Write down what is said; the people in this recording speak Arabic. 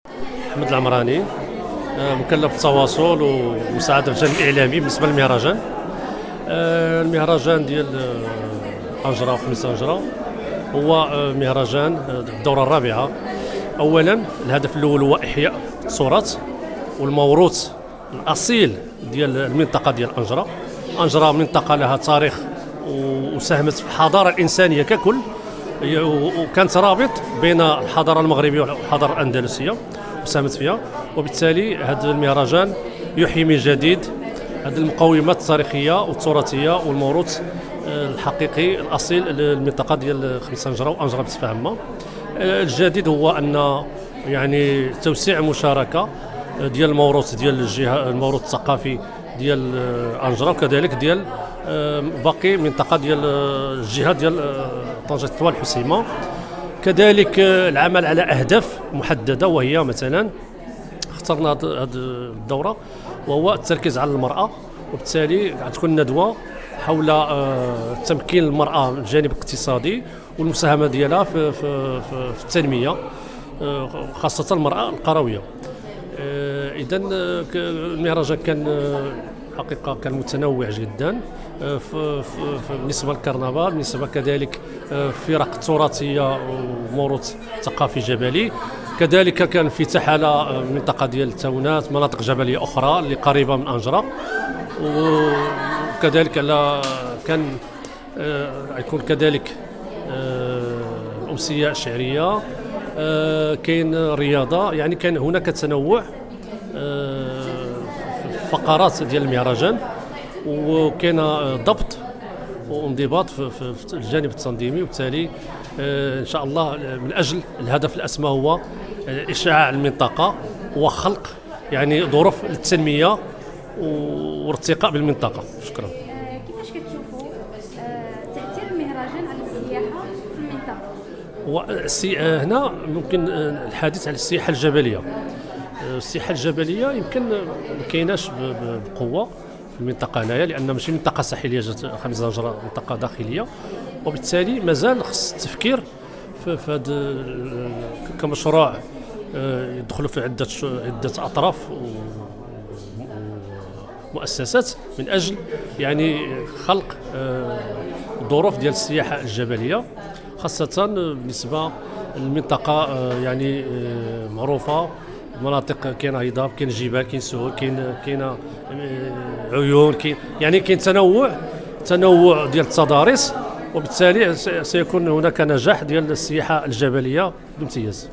أحمد العمراني، مكلف بالتواصل ومساعدة الجانب الإعلامي بالنسبة للمهرجان. المهرجان ديال أنجرة وخميس أنجرة هو مهرجان الدورة الرابعة. أولا الهدف الأول هو إحياء التراث والموروث الأصيل ديال المنطقة ديال أنجرة. أنجرة منطقة لها تاريخ وساهمت في الحضارة الإنسانية ككل، وكانت رابط بين الحضارة المغربية والحضارة الأندلسية وساهمت فيها، وبالتالي هذا المهرجان يحيي من جديد هذه المقومات التاريخية والتراثية والموروث الحقيقي الأصيل للمنطقة ديال خميس أنجرة وأنجرة بصفة عامة. الجديد هو أن يعني توسيع مشاركة ديال الموروث ديال الجهة، الموروث الثقافي ديال أنجرة، وكذلك ديال باقي منطقة ديال الجهة ديال طنجة الطوال الحسيمة. كذلك العمل على أهداف محددة، وهي مثلا اخترنا هذه الدورة وهو التركيز على المرأة، وبالتالي غتكون ندوة حول تمكين المرأة من الجانب الاقتصادي والمساهمة ديالها في التنمية، خاصة المرأة القروية. إذا المهرجان كان حقيقة كان متنوع جدا بالنسبة للكرنفال، بالنسبة كذلك فرق تراثية وموروث ثقافي جبلي. كذلك كان افتتاح على منطقة ديال التاونات، مناطق جبلية أخرى اللي قريبة من أنجرة، وكذلك كان يكون كذلك الأمسية الشعرية، كاين رياضة، يعني كان هناك تنوع فقرات ديال المهرجان، وكاين ضبط وانضباط في الجانب التنظيمي. وبالتالي ان شاء الله من اجل الهدف الاسمى هو اشعاع المنطقه وخلق يعني ظروف للتنميه وارتقاء بالمنطقه. شكرا. كيفاش كتشوفوا تاثير المهرجان على السياحه في المنطقه؟ هنا ممكن الحديث على السياحه الجبليه. السياحه الجبليه يمكن ما كايناش بقوه في المنطقه هنايا، لان ماشي منطقه ساحليه، خميس أنجرة منطقه داخليه، وبالتالي مازال خص التفكير في هذا كمشروع يدخلوا في عده اطراف ومؤسسات من اجل يعني خلق ظروف ديال السياحه الجبليه، خاصه بالنسبه للمنطقه يعني معروفه مناطق، كاين هضاب، كاين جبال، كاين سهول، كاين عيون، كاين تنوع ديال التضاريس، وبالتالي سيكون هناك نجاح ديال السياحه الجبليه بامتياز.